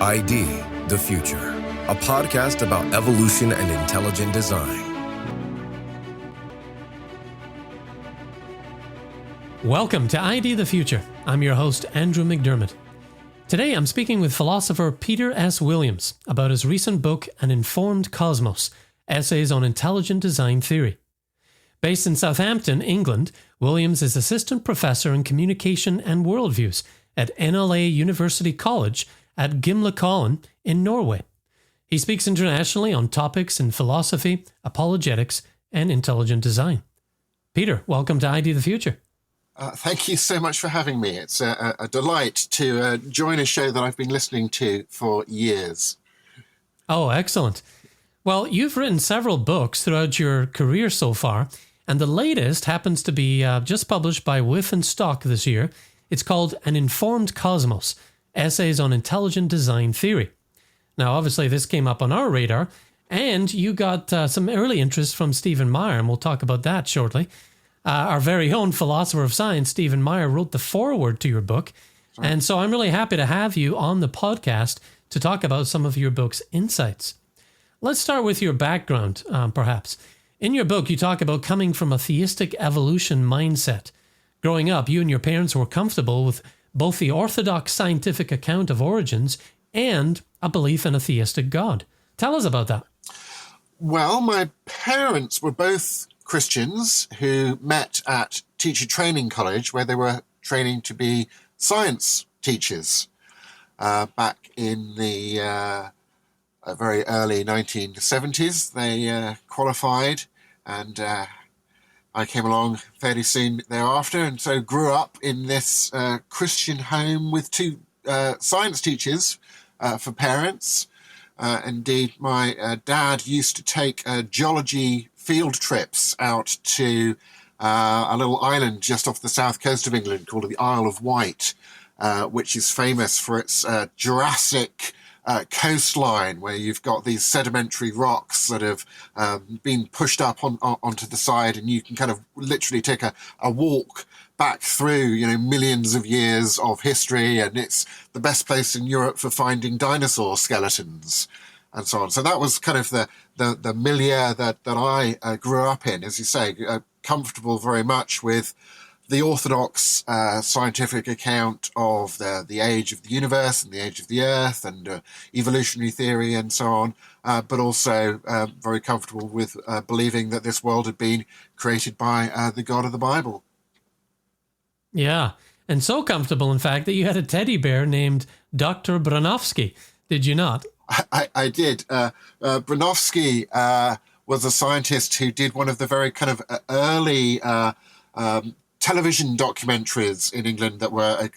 ID, the Future, a podcast about evolution and intelligent design. Welcome to ID the Future. I'm your host, Andrew McDiarmid. Today I'm speaking with philosopher Peter S. Williams about his recent book, An Informed Cosmos, Essays on Intelligent Design Theory. Based in Southampton, England, Williams is Assistant Professor in Communication and Worldviews at NLA University College at Gimlekollen in Norway. He speaks internationally on topics in philosophy, apologetics, and intelligent design. Peter, welcome to ID the Future. Thank you so much for having me. It's a delight to join a show that I've been listening to for years. Oh, excellent. Well, you've written several books throughout your career so far, and the latest happens to be just published by Wipf and Stock this year. It's called An Informed Cosmos, Essays on Intelligent Design Theory. Now, obviously, this came up on our radar, and you got some early interest from Stephen Meyer, and we'll talk about that shortly. Our very own philosopher of science, Stephen Meyer, wrote the foreword to your book, and so I'm really happy to have you on the podcast to talk about some of your book's insights. Let's start with your background, perhaps. In your book, you talk about coming from a theistic evolution mindset. Growing up, you and your parents were comfortable with both the orthodox scientific account of origins and a belief in a theistic God. Tell us about that. Well, my parents were both Christians who met at teacher training college, where they were training to be science teachers back in the very early 1970s. They qualified, and I came along fairly soon thereafter, and so grew up in this Christian home with two science teachers for parents. Indeed, my dad used to take geology field trips out to a little island just off the south coast of England called the Isle of Wight, which is famous for its Jurassic coastline, where you've got these sedimentary rocks that have been pushed up onto the side, and you can kind of literally take a walk back through, millions of years of history, and it's the best place in Europe for finding dinosaur skeletons and so on. So that was kind of the milieu that I grew up in, as you say, comfortable very much with the orthodox scientific account of the age of the universe and the age of the earth and evolutionary theory and so on, but also very comfortable with believing that this world had been created by the God of the Bible. Yeah, and so comfortable, in fact, that you had a teddy bear named Dr. Bronowski, did you not? I did. Bronowski was a scientist who did one of the very kind of early television documentaries in England that were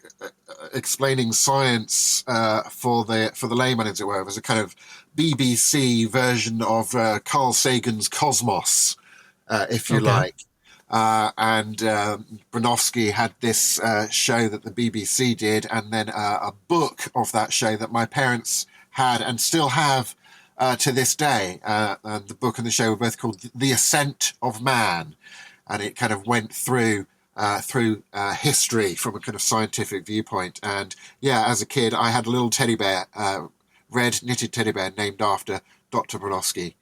explaining science for the layman, as it were. It was a kind of BBC version of Carl Sagan's Cosmos, if you like. And Bronowski had this show that the BBC did, and then a book of that show that my parents had and still have to this day. And the book and the show were both called The Ascent of Man, and it kind of went through history from a kind of scientific viewpoint. And yeah, as a kid, I had a little teddy bear, red knitted teddy bear named after Dr. Bronowski.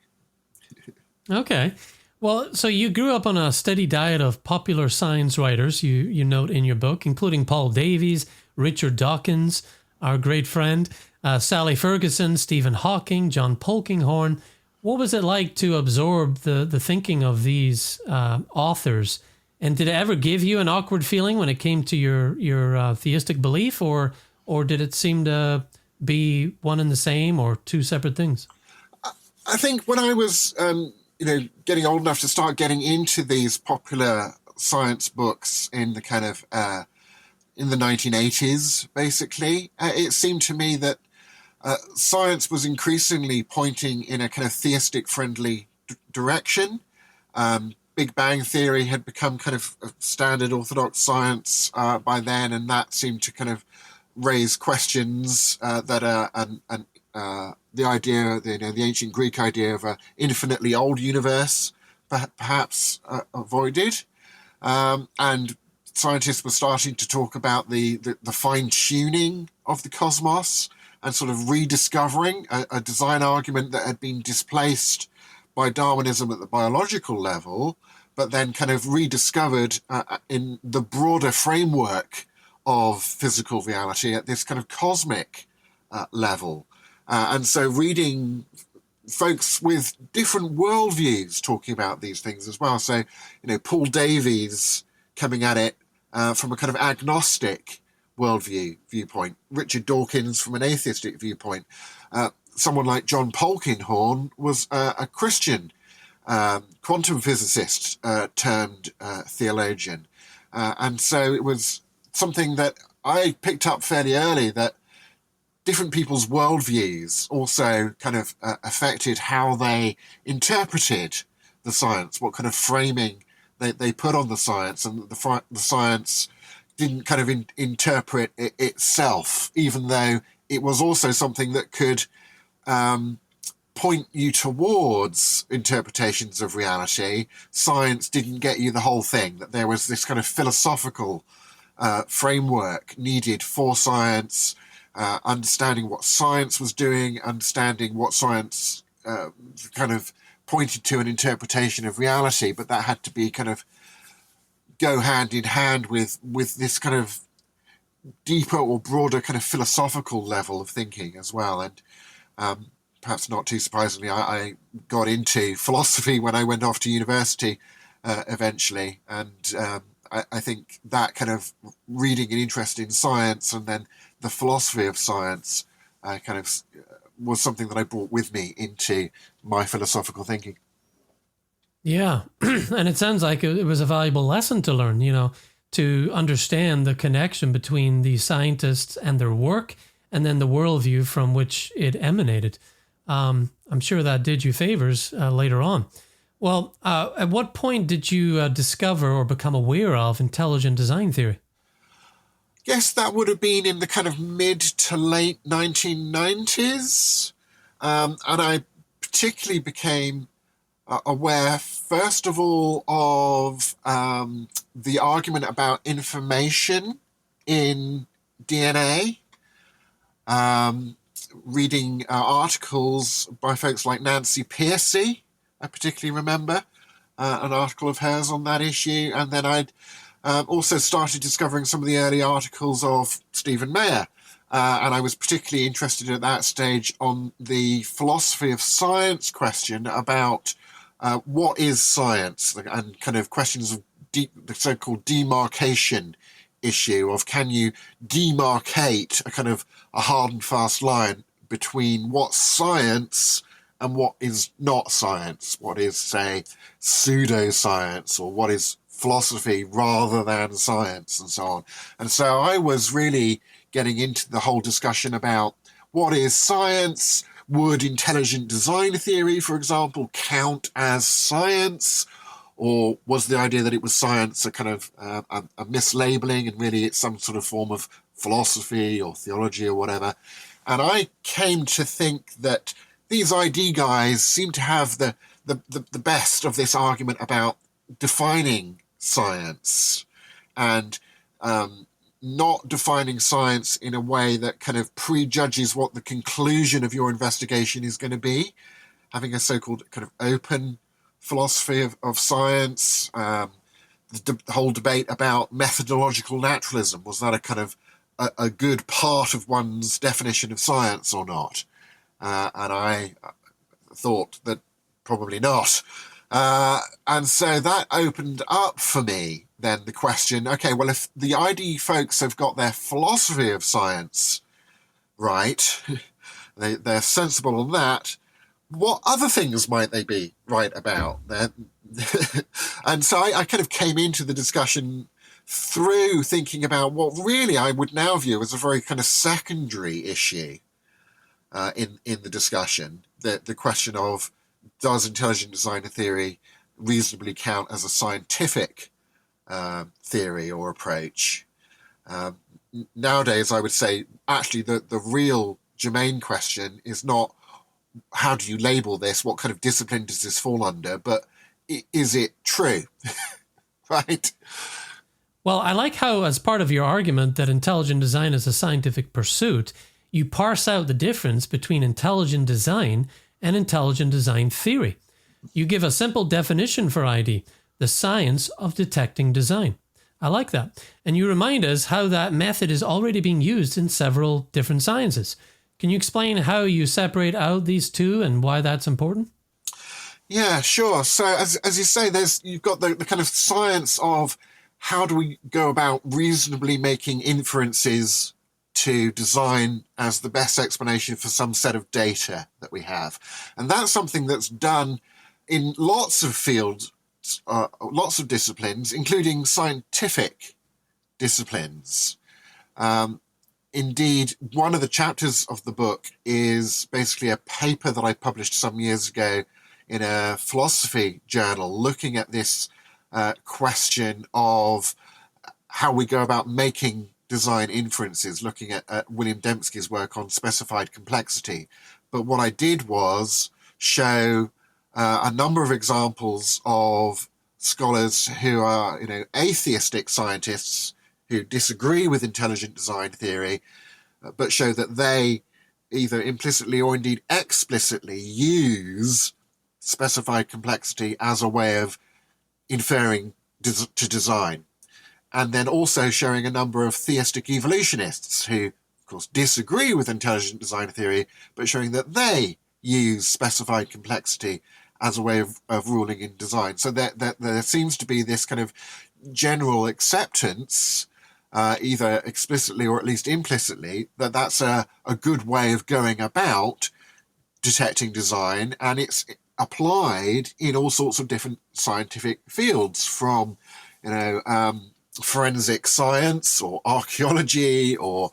Okay. Well, so you grew up on a steady diet of popular science writers, you note in your book, including Paul Davies, Richard Dawkins, our great friend, Sally Ferguson, Stephen Hawking, John Polkinghorne. What was it like to absorb the thinking of these authors? And did it ever give you an awkward feeling when it came to your theistic belief, or did it seem to be one and the same, or two separate things? I think when I was getting old enough to start getting into these popular science books in the kind of in the 1980s, basically, it seemed to me that science was increasingly pointing in a kind of theistic-friendly direction. Big Bang Theory had become kind of standard orthodox science by then, and that seemed to kind of raise questions that the idea, the ancient Greek idea of an infinitely old universe, perhaps avoided, and scientists were starting to talk about the fine tuning of the cosmos, and sort of rediscovering a design argument that had been displaced by Darwinism at the biological level, but then kind of rediscovered in the broader framework of physical reality at this kind of cosmic level. And so reading folks with different worldviews talking about these things as well. So, Paul Davies coming at it from a kind of agnostic viewpoint, Richard Dawkins from an atheistic viewpoint. Someone like John Polkinghorne was a Christian quantum physicist turned theologian. And so it was something that I picked up fairly early, that different people's worldviews also kind of affected how they interpreted the science, what kind of framing they put on the science, and the science didn't kind of interpret it itself, even though it was also something that could point you towards interpretations of reality. Science didn't get you the whole thing, that there was this kind of philosophical framework needed for science, understanding what science was doing, understanding what science kind of pointed to an interpretation of reality, but that had to be kind of go hand in hand with this kind of deeper or broader kind of philosophical level of thinking as well. And perhaps not too surprisingly, I got into philosophy when I went off to university eventually. And I think that kind of reading an interest in science and then the philosophy of science kind of was something that I brought with me into my philosophical thinking. Yeah, and it sounds like it was a valuable lesson to learn, to understand the connection between the scientists and their work and then the worldview from which it emanated. I'm sure that did you favors later on. Well, at what point did you discover or become aware of intelligent design theory? Yes, that would have been in the kind of mid to late 1990s. And I particularly became aware, first of all, of the argument about information in DNA. Reading articles by folks like Nancy Pearcey, I particularly remember an article of hers on that issue. And then I'd also started discovering some of the early articles of Stephen Meyer. And I was particularly interested at that stage on the philosophy of science question about what is science, and kind of questions of the so-called demarcation issue of, can you demarcate a kind of a hard and fast line between what's science and what is not science, what is, say, pseudoscience, or what is philosophy rather than science, and so on. And so I was really getting into the whole discussion about what is science. Would intelligent design theory, for example, count as science? Or was the idea that it was science a kind of a mislabeling, and really it's some sort of form of philosophy or theology or whatever? And I came to think that these ID guys seem to have the best of this argument about defining science, and not defining science in a way that kind of prejudges what the conclusion of your investigation is going to be, having a so-called kind of open philosophy of science. The whole debate about methodological naturalism, was that a kind of a good part of one's definition of science or not? And I thought that probably not. And so that opened up for me then the question, okay, well, if the ID folks have got their philosophy of science right, they're sensible on that, what other things might they be right about? And so I kind of came into the discussion through thinking about what really I would now view as a very kind of secondary issue in the discussion, the question of, does intelligent design theory reasonably count as a scientific theory or approach? Nowadays, I would say, actually, the real germane question is not how do you label this, what kind of discipline does this fall under, but is it true? Right? Well, I like how, as part of your argument that intelligent design is a scientific pursuit, you parse out the difference between intelligent design and intelligent design theory. You give a simple definition for ID, the science of detecting design. I like that. And you remind us how that method is already being used in several different sciences. Can you explain how you separate out these two and why that's important? Yeah, sure. So as you say, you've got the kind of science of how do we go about reasonably making inferences to design as the best explanation for some set of data that we have. And that's something that's done in lots of fields, lots of disciplines, including scientific disciplines. Indeed, one of the chapters of the book is basically a paper that I published some years ago in a philosophy journal looking at this question of how we go about making design inferences, looking at William Dembski's work on specified complexity. But what I did was show a number of examples of scholars who are, atheistic scientists who disagree with intelligent design theory, but show that they either implicitly or indeed explicitly use specified complexity as a way of inferring to design. And then also showing a number of theistic evolutionists who, of course, disagree with intelligent design theory, but showing that they use specified complexity as a way of ruling in design. So there seems to be this kind of general acceptance, either explicitly or at least implicitly, that that's a good way of going about detecting design, and it's applied in all sorts of different scientific fields, from forensic science or archaeology or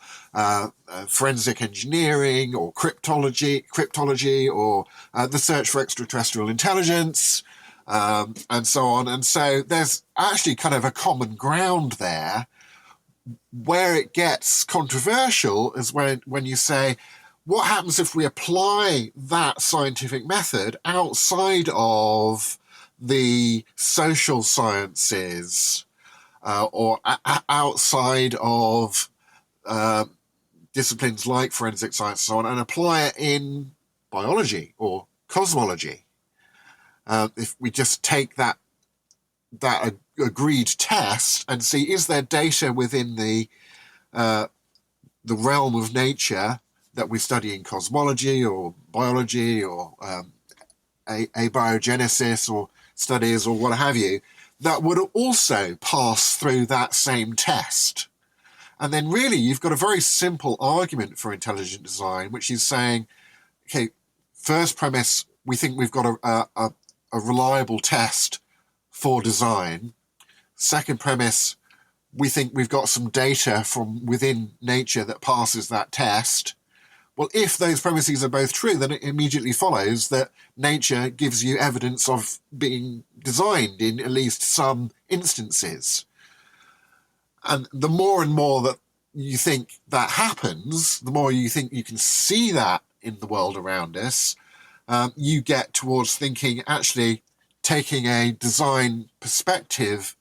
forensic engineering or cryptology or the search for extraterrestrial intelligence, and so on. And so there's actually kind of a common ground there. Where it gets controversial is when you say, what happens if we apply that scientific method outside of the social sciences, or outside of disciplines like forensic science and so on, and apply it in biology or cosmology? If we just take that agreed test and see, is there data within the realm of nature that we study in cosmology or biology or abiogenesis or studies or what have you, that would also pass through that same test? And then really you've got a very simple argument for intelligent design, which is saying, okay, first premise, we think we've got a reliable test for design. Second premise, we think we've got some data from within nature that passes that test. Well, if those premises are both true, then it immediately follows that nature gives you evidence of being designed in at least some instances. And the more and more that you think that happens, the more you think you can see that in the world around us, you get towards thinking, actually, taking a design perspective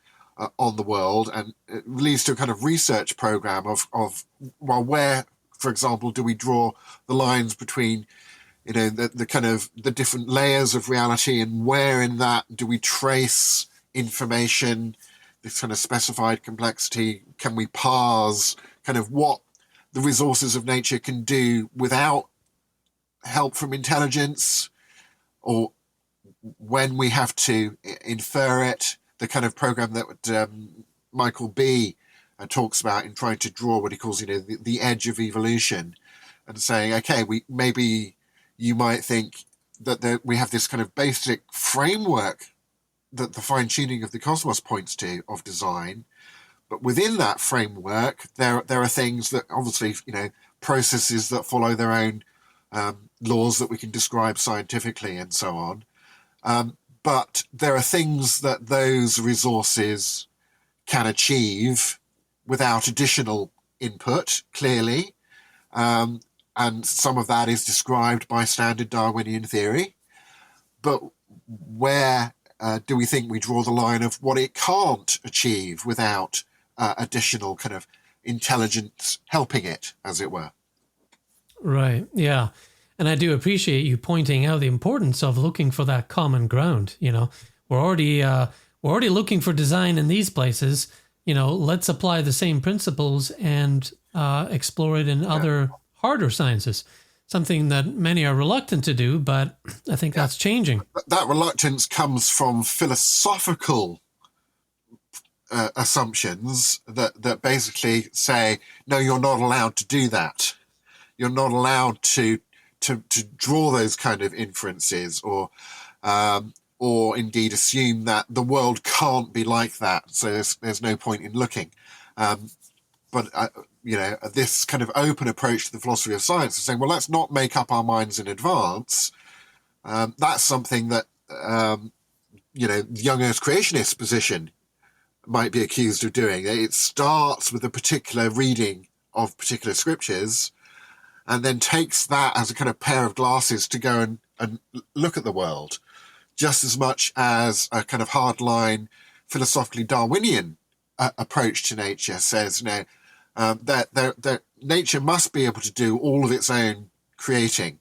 on the world, and it leads to a kind of research program of where, for example, do we draw the lines between, the kind of the different layers of reality, and where in that do we trace information, this kind of specified complexity? Can we parse kind of what the resources of nature can do without help from intelligence, or when we have to infer it? The kind of program that Michael B. talks about in trying to draw what he calls, the edge of evolution, and saying, okay, maybe you might think that we have this kind of basic framework that the fine-tuning of the cosmos points to of design, but within that framework, there are things that obviously, processes that follow their own laws that we can describe scientifically and so on. But there are things that those resources can achieve without additional input, clearly. And some of that is described by standard Darwinian theory. But where do we think we draw the line of what it can't achieve without additional kind of intelligence helping it, as it were? Right. Yeah. And I do appreciate you pointing out the importance of looking for that common ground. We're already looking for design in these places. Let's apply the same principles and explore it in other harder sciences. Something that many are reluctant to do, but I think that's changing. That reluctance comes from philosophical assumptions that basically say, no, you're not allowed to do that. You're not allowed to draw those kind of inferences, or indeed assume that the world can't be like that. So there's no point in looking. But this kind of open approach to the philosophy of science is saying, well, let's not make up our minds in advance. That's something that the young Earth creationist position might be accused of doing. It starts with a particular reading of particular scriptures, and then takes that as a kind of pair of glasses to go and look at the world, just as much as a kind of hardline, philosophically Darwinian approach to nature says, that nature must be able to do all of its own creating.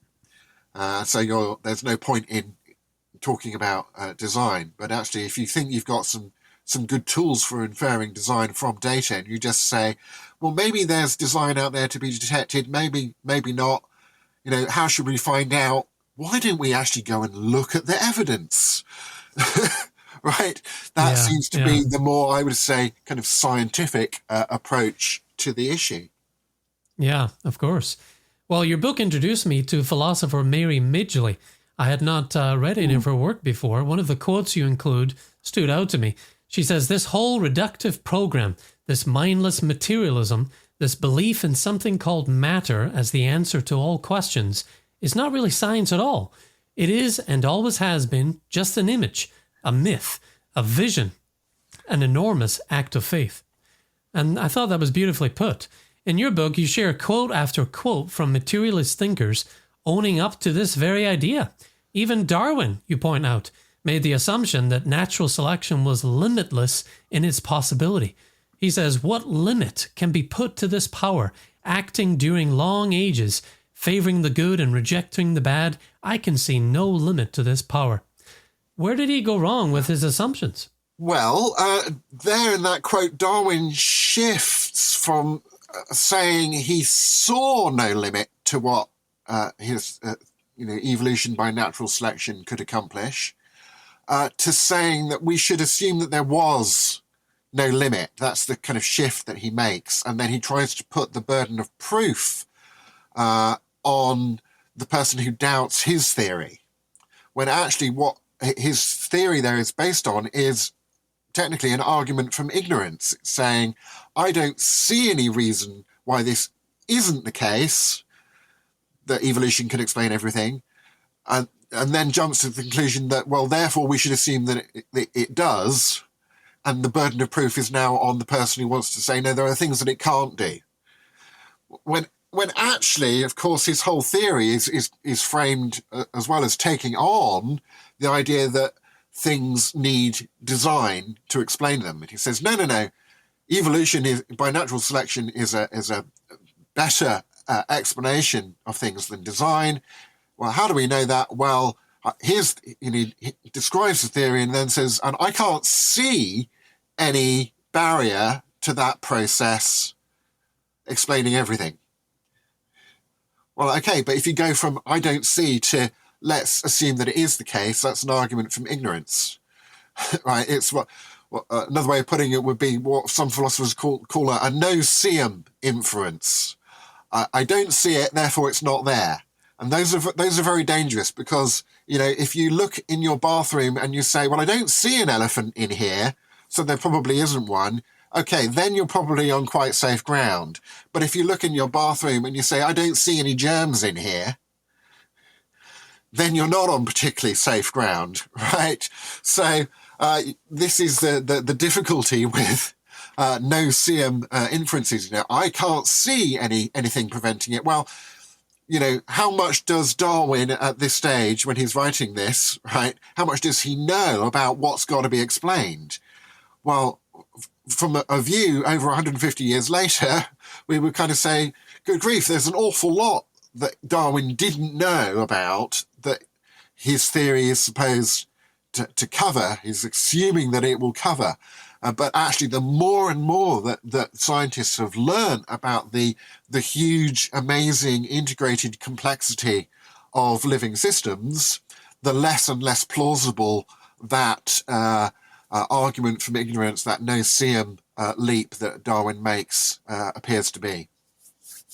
So there's no point in talking about design. But actually, if you think you've got some good tools for inferring design from data, and you just say, well, maybe there's design out there to be detected, maybe not. How should we find out? Why don't we actually go and look at the evidence? Right? That seems to be the more, I would say, kind of scientific approach to the issue. Yeah, of course. Well, your book introduced me to philosopher Mary Midgley. I had not read any of her work before. One of the quotes you include stood out to me. She says, this whole reductive program, this mindless materialism, this belief in something called matter as the answer to all questions, is not really science at all. It is, and always has been, just an image, a myth, a vision, an enormous act of faith. And I thought that was beautifully put. In your book, you share quote after quote from materialist thinkers owning up to this very idea. Even Darwin, you point out, made the assumption that natural selection was limitless in its possibility. He says, what limit can be put to this power, acting during long ages, favoring the good and rejecting the bad? I can see no limit to this power. Where did he go wrong with his assumptions? Well, there in that quote, Darwin shifts from saying he saw no limit to what his evolution by natural selection could accomplish, to saying that we should assume that there was no limit. That's the kind of shift that he makes. And then he tries to put the burden of proof on the person who doubts his theory, when actually what his theory there is based on is technically an argument from ignorance. It's saying, I don't see any reason why this isn't the case, that evolution can explain everything, and then jumps to the conclusion that, well, therefore we should assume that it does, and the burden of proof is now on the person who wants to say, no, there are things that it can't do. When actually, of course, his whole theory is framed as well as taking on the idea that things need design to explain them. And he says, no, evolution is, by natural selection is a better explanation of things than design. Well, how do we know that? Well, he describes the theory and then says, and I can't see any barrier to that process explaining everything. Well, okay, but if you go from I don't see to let's assume that it is the case, that's an argument from ignorance, right? It's what another way of putting it would be what some philosophers call a no-seeum inference. I don't see it, therefore it's not there. And those are very dangerous, because if you look in your bathroom and you say, well, I don't see an elephant in here, so there probably isn't one. Okay, then you're probably on quite safe ground. But if you look in your bathroom and you say, I don't see any germs in here, then you're not on particularly safe ground, right? So this is the difficulty with no-seeum inferences. I can't see anything preventing it. Well, how much does Darwin at this stage, when he's writing this, right, how much does he know about what's got to be explained? Well, from a view over 150 years later, we would kind of say, good grief, there's an awful lot that Darwin didn't know about, that his theory is supposed to cover. He's assuming that it will cover. But actually, the more and more that scientists have learned about the huge, amazing, integrated complexity of living systems, the less and less plausible that argument from ignorance, that no-seeum leap that Darwin makes appears to be.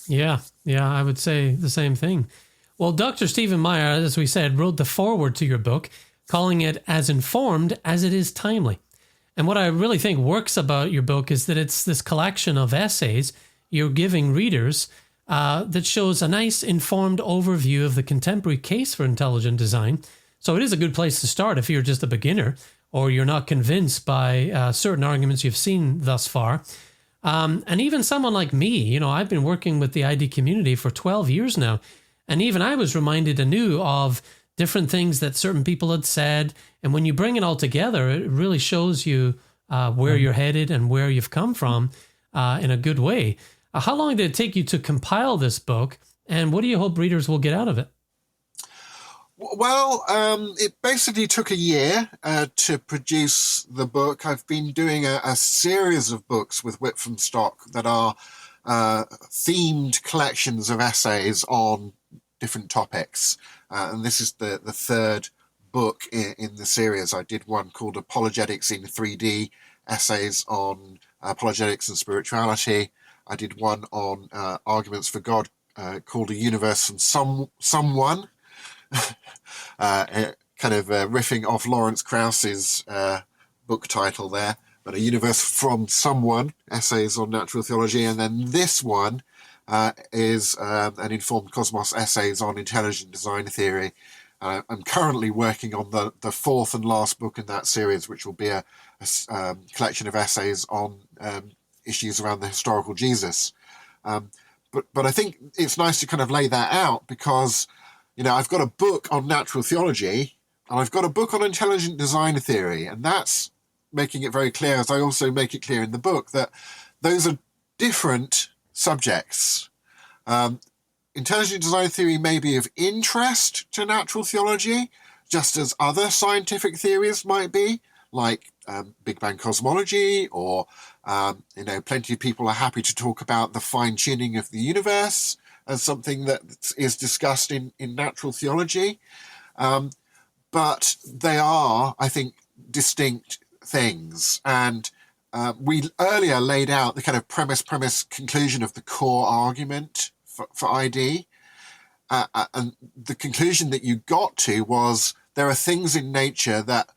Yeah, I would say the same thing. Well, Dr. Stephen Meyer, as we said, wrote the foreword to your book, calling it as informed as it is timely. And what I really think works about your book is that it's this collection of essays you're giving readers that shows a nice informed overview of the contemporary case for intelligent design. So it is a good place to start if you're just a beginner or you're not convinced by certain arguments you've seen thus far. And even someone like me, I've been working with the ID community for 12 years now. And even I was reminded anew of different things that certain people had said. And when you bring it all together, it really shows you where you're headed and where you've come from in a good way. How long did it take you to compile this book? And what do you hope readers will get out of it? Well, it basically took a year to produce the book. I've been doing a series of books with Whitford Stock that are themed collections of essays on different topics. And this is the third book in the series. I did one called Apologetics in 3D, essays on apologetics and spirituality. I did one on arguments for God called A Universe from Someone, kind of riffing off Lawrence Krauss's book title there, but A Universe from Someone, essays on natural theology. And then this one is an informed cosmos, essays on intelligent design theory. I'm currently working on the fourth and last book in that series, which will be a collection of essays on issues around the historical Jesus. But I think it's nice to kind of lay that out because, I've got a book on natural theology and I've got a book on intelligent design theory, and that's making it very clear, as I also make it clear in the book, that those are different subjects. Intelligent design theory may be of interest to natural theology, just as other scientific theories might be, like Big Bang cosmology, or, plenty of people are happy to talk about the fine-tuning of the universe as something that is discussed in natural theology. But they are, I think, distinct things. And we earlier laid out the kind of premise conclusion of the core argument for ID. And the conclusion that you got to was there are things in nature that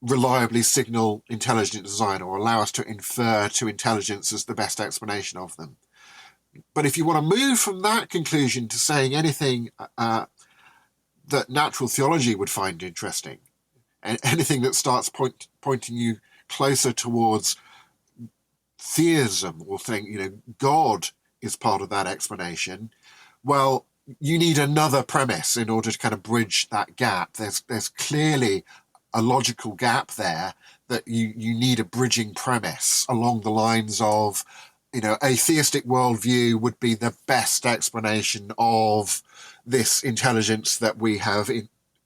reliably signal intelligent design or allow us to infer to intelligence as the best explanation of them. But if you want to move from that conclusion to saying anything that natural theology would find interesting, and anything that starts pointing you closer towards theism or saying, God is part of that explanation, well, you need another premise in order to kind of bridge that gap. There's clearly a logical gap there that you need a bridging premise along the lines of, a theistic worldview would be the best explanation of this intelligence that we have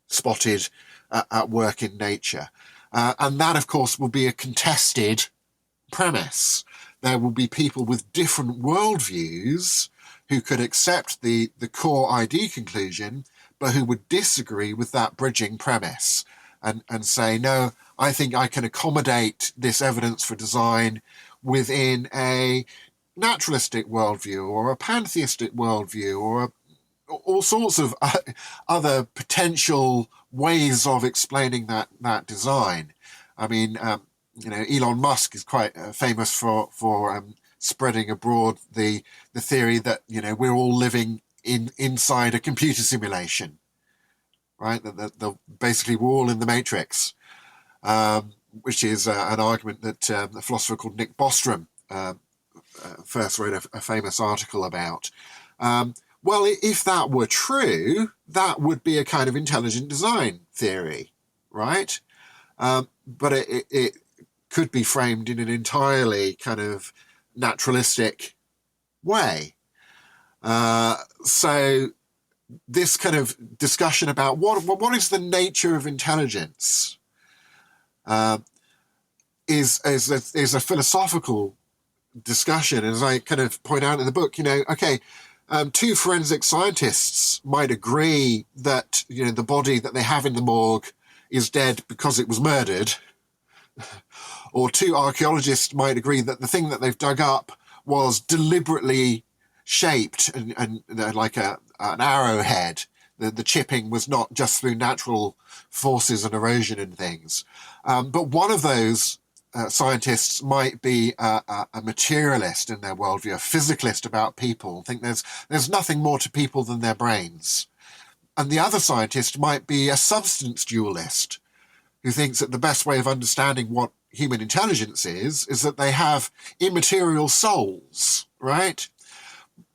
spotted at work in nature. And that, of course, will be a contested premise. There will be people with different worldviews who could accept the core ID conclusion, but who would disagree with that bridging premise and say, no, I think I can accommodate this evidence for design within a naturalistic worldview or a pantheistic worldview or all sorts of other potential ways of explaining that design. I mean, Elon Musk is quite famous for spreading abroad the theory that, we're all living inside a computer simulation, right? That basically we're all in the Matrix, which is an argument that a philosopher called Nick Bostrom first wrote a famous article about. Well, if that were true, that would be a kind of intelligent design theory, right? But it could be framed in an entirely kind of naturalistic way. So this kind of discussion about what is the nature of intelligence is a philosophical discussion. As I kind of point out in the book, two forensic scientists might agree that the body that they have in the morgue is dead because it was murdered, or two archaeologists might agree that the thing that they've dug up was deliberately shaped and like an arrowhead. The chipping was not just through natural forces and erosion and things. But one of those scientists might be a materialist in their worldview, a physicalist about people, think there's nothing more to people than their brains. And the other scientist might be a substance dualist, who thinks that the best way of understanding what human intelligence is that they have immaterial souls, right?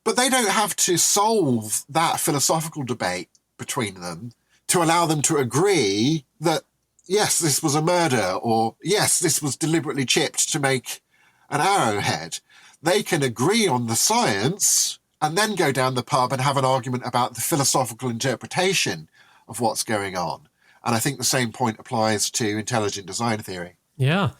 But they don't have to solve that philosophical debate between them to allow them to agree that, yes, this was a murder, or yes, this was deliberately chipped to make an arrowhead. They can agree on the science and then go down the pub and have an argument about the philosophical interpretation of what's going on. And I think the same point applies to intelligent design theory. Yeah.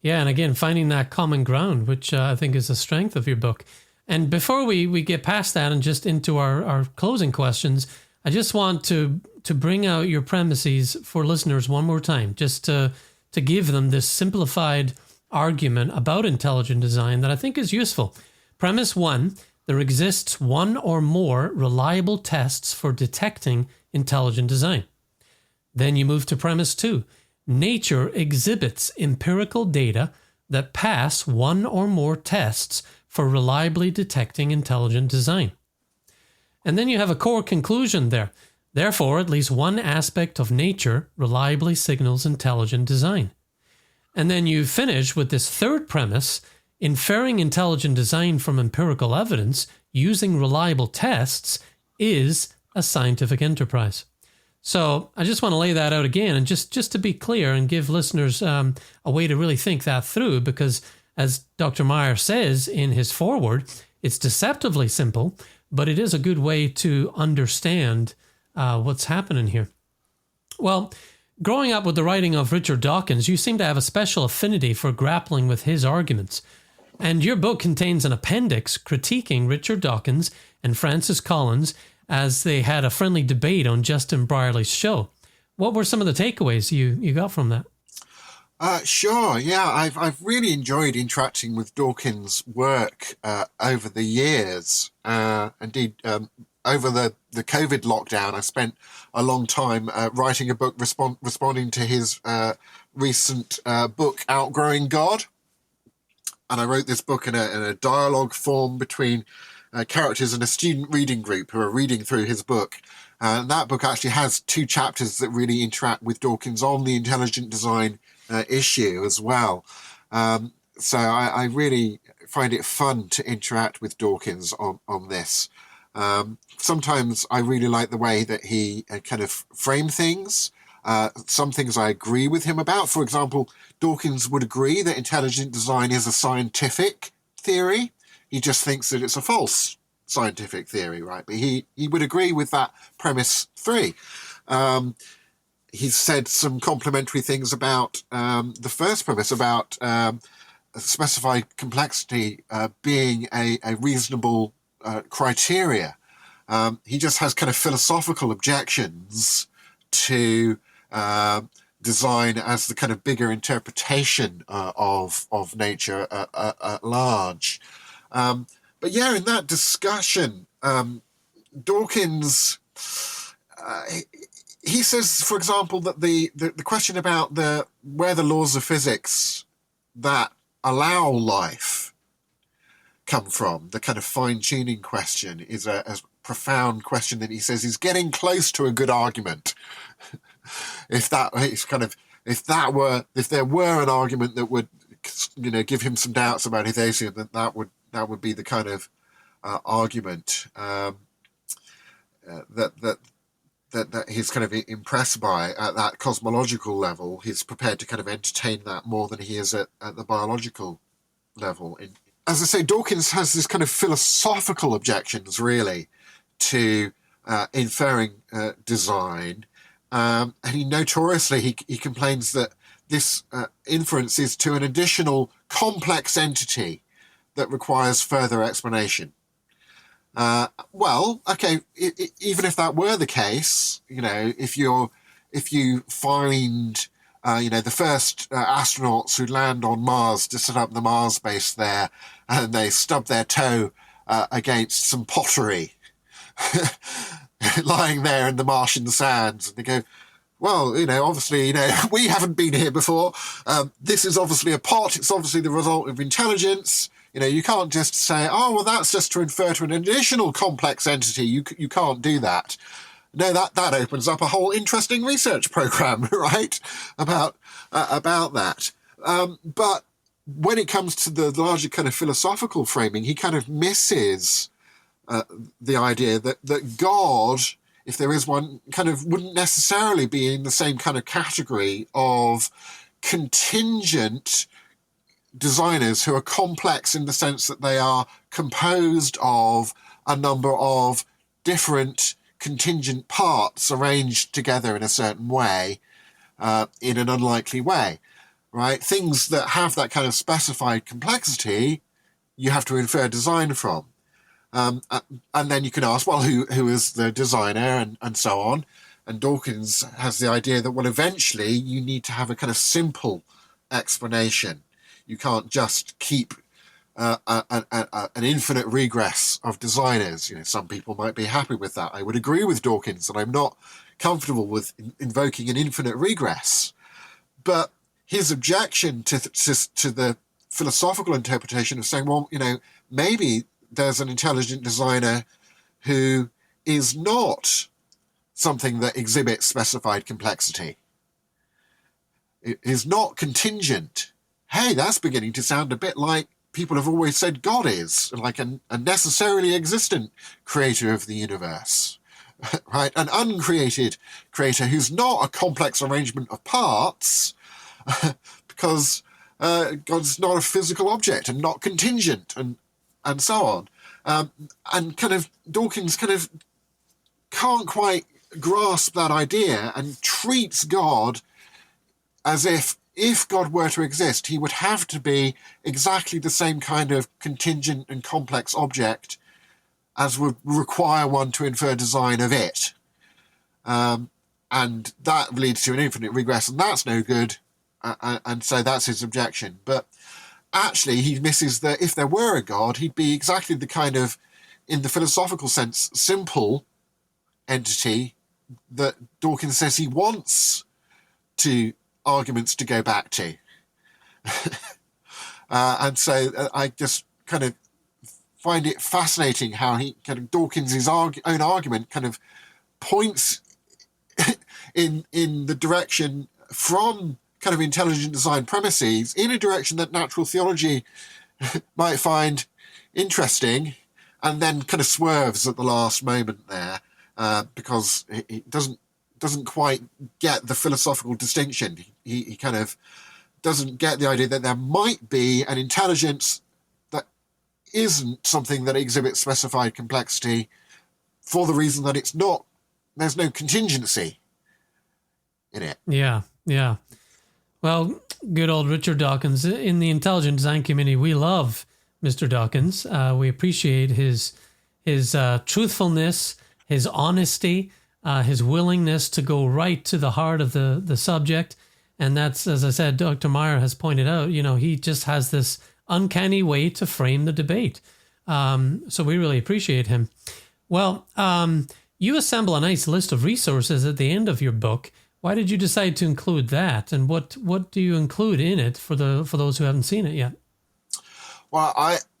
And again, finding that common ground, which I think is the strength of your book. And before we get past that and just into our closing questions, I just want to bring out your premises for listeners one more time, just to give them this simplified argument about intelligent design that I think is useful. Premise 1, there exists one or more reliable tests for detecting intelligent design. Then you move to premise 2. Nature exhibits empirical data that pass one or more tests for reliably detecting intelligent design. And then you have a core conclusion there. Therefore, at least one aspect of nature reliably signals intelligent design. And then you finish with this third premise: inferring intelligent design from empirical evidence using reliable tests is a scientific enterprise. So I just want to lay that out again, and just to be clear and give listeners a way to really think that through, because as Dr. Meyer says in his foreword, it's deceptively simple, but it is a good way to understand what's happening here. Well, growing up with the writing of Richard Dawkins, you seem to have a special affinity for grappling with his arguments. And your book contains an appendix critiquing Richard Dawkins and Francis Collins as they had a friendly debate on Justin Brierley's show. What were some of the takeaways you got from that? Sure, yeah. I've really enjoyed interacting with Dawkins' work over the years. Indeed, over the COVID lockdown, I spent a long time writing a book responding to his recent book, Outgrowing God. And I wrote this book in a dialogue form between characters in a student reading group who are reading through his book. And that book actually has 2 chapters that really interact with Dawkins on the intelligent design issue as well. So I really find it fun to interact with Dawkins on this. Sometimes I really like the way that he kind of framed things. Some things I agree with him about. For example, Dawkins would agree that intelligent design is a scientific theory. He just thinks that it's a false scientific theory, right? But he would agree with that premise 3. He's said some complimentary things about the first premise, about specified complexity being a reasonable criteria. He just has kind of philosophical objections to design as the kind of bigger interpretation of nature at large. But yeah, in that discussion, Dawkins, he says, for example, that the question about where the laws of physics that allow life come from, the kind of fine-tuning question, is a profound question that he says is getting close to a good argument. If there were an argument that would, give him some doubts about his atheism, then that would be the kind of argument that he's kind of impressed by at that cosmological level. He's prepared to kind of entertain that more than he is at the biological level. As I say, Dawkins has this kind of philosophical objections, really, to inferring design. And he notoriously, he complains that this inference is to an additional complex entity that requires further explanation. Well, okay, even if that were the case, if you find, the first astronauts who land on Mars to set up the Mars base there, and they stub their toe against some pottery lying there in the Martian sands, and they go, well, obviously, we haven't been here before. This is obviously a pot. It's obviously the result of intelligence. You can't just say, oh, well, that's just to infer to an additional complex entity. You can't do that. No, that opens up a whole interesting research program, right, about that. But when it comes to the larger kind of philosophical framing, he kind of misses the idea that God, if there is one, kind of wouldn't necessarily be in the same kind of category of contingent designers who are complex in the sense that they are composed of a number of different contingent parts arranged together in a certain way, in an unlikely way, right? Things that have that kind of specified complexity, you have to infer design from. And then you can ask, well, who is the designer and so on. And Dawkins has the idea that, well, eventually you need to have a kind of simple explanation. You can't just keep an infinite regress of designers. Some people might be happy with that. I would agree with Dawkins that I'm not comfortable with invoking an infinite regress. But his objection to the philosophical interpretation of saying, well, maybe there's an intelligent designer who is not something that exhibits specified complexity. It is not contingent. Hey, that's beginning to sound a bit like people have always said God is, like a necessarily existent creator of the universe, right? An uncreated creator who's not a complex arrangement of parts, because God's not a physical object and not contingent and so on. And kind of Dawkins kind of can't quite grasp that idea and treats God as if God were to exist, he would have to be exactly the same kind of contingent and complex object as would require one to infer design of it. And that leads to an infinite regress, and that's no good. And so that's his objection. But actually, he misses that if there were a God, he'd be exactly the kind of, in the philosophical sense, simple entity that Dawkins says he wants arguments to go back to. And so I just kind of find it fascinating how Dawkins' own argument kind of points in the direction from kind of intelligent design premises in a direction that natural theology might find interesting, and then kind of swerves at the last moment there, because it doesn't quite get the philosophical distinction. He kind of doesn't get the idea that there might be an intelligence that isn't something that exhibits specified complexity, for the reason that there's no contingency in it. Yeah. Well, good old Richard Dawkins. In the intelligent design community, we love Mr. Dawkins. We appreciate his truthfulness, his honesty, his willingness to go right to the heart of the subject. And that's, as I said, Dr. Meyer has pointed out, he just has this uncanny way to frame the debate. So we really appreciate him. Well, you assemble a nice list of resources at the end of your book. Why did you decide to include that? And what do you include in it for those who haven't seen it yet? Well,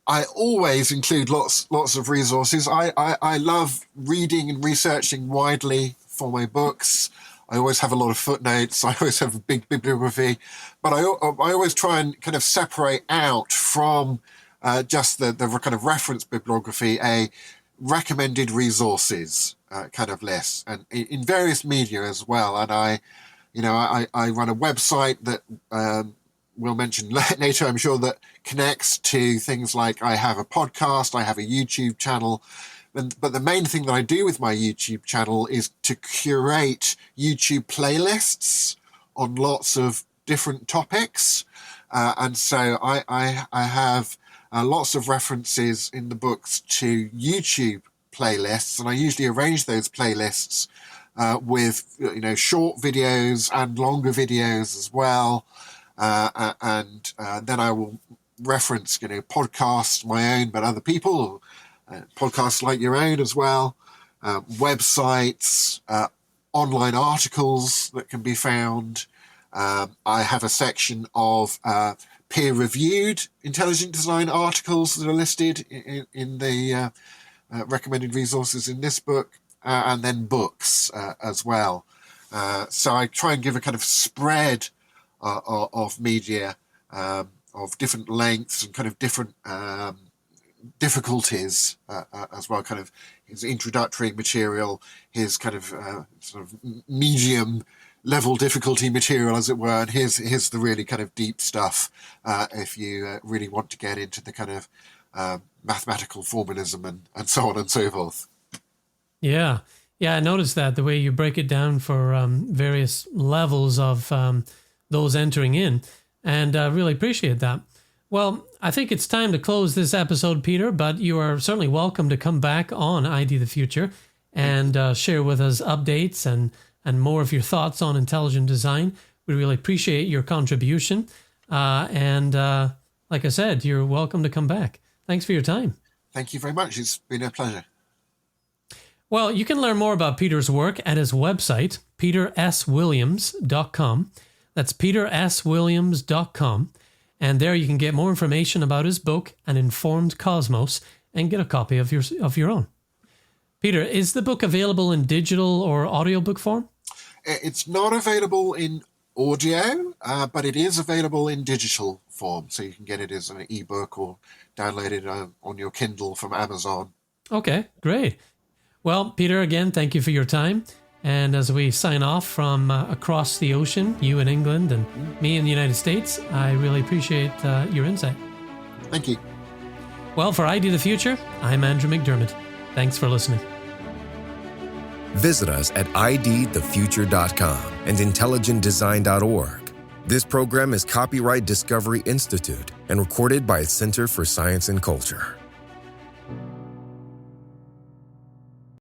I always include lots of resources. I love reading and researching widely for my books. I always have a lot of footnotes. I always have a big bibliography, but I always try and kind of separate out from just the kind of reference bibliography a recommended resources kind of list, and in various media as well. And I run a website that we'll mention later, I'm sure, that connects to things like I have a podcast, I have a YouTube channel, But the main thing that I do with my YouTube channel is to curate YouTube playlists on lots of different topics. And so I have lots of references in the books to YouTube playlists, and I usually arrange those playlists with short videos and longer videos as well. And then I will reference podcasts, my own, but other people, podcasts like your own as well, websites, online articles that can be found. I have a section of peer-reviewed intelligent design articles that are listed in the recommended resources in this book, and then books as well. So I try and give a kind of spread of media of different lengths and kind of different difficulties as well, kind of his introductory material, his kind of sort of medium level difficulty material, as it were, and here's the really kind of deep stuff if you really want to get into the kind of mathematical formalism and so on and so forth. Yeah, I noticed that, the way you break it down for various levels of those entering in, and really appreciate that. Well, I think it's time to close this episode, Peter, but you are certainly welcome to come back on ID the Future and share with us updates and more of your thoughts on intelligent design. We really appreciate your contribution. And like I said, you're welcome to come back. Thanks for your time. Thank you very much. It's been a pleasure. Well, you can learn more about Peter's work at his website, peterswilliams.com. That's peterswilliams.com. And there you can get more information about his book, An Informed Cosmos, and get a copy of your own. Peter, is the book available in digital or audiobook form? It's not available in audio, but it is available in digital form. So you can get it as an ebook or download it on your Kindle from Amazon. Okay, great. Well, Peter, again, thank you for your time. And as we sign off from across the ocean, you in England and me in the United States, I really appreciate your insight. Thank you. Well, for ID the Future, I'm Andrew McDiarmid. Thanks for listening. Visit us at idthefuture.com and intelligentdesign.org. This program is copyright Discovery Institute and recorded by its Center for Science and Culture.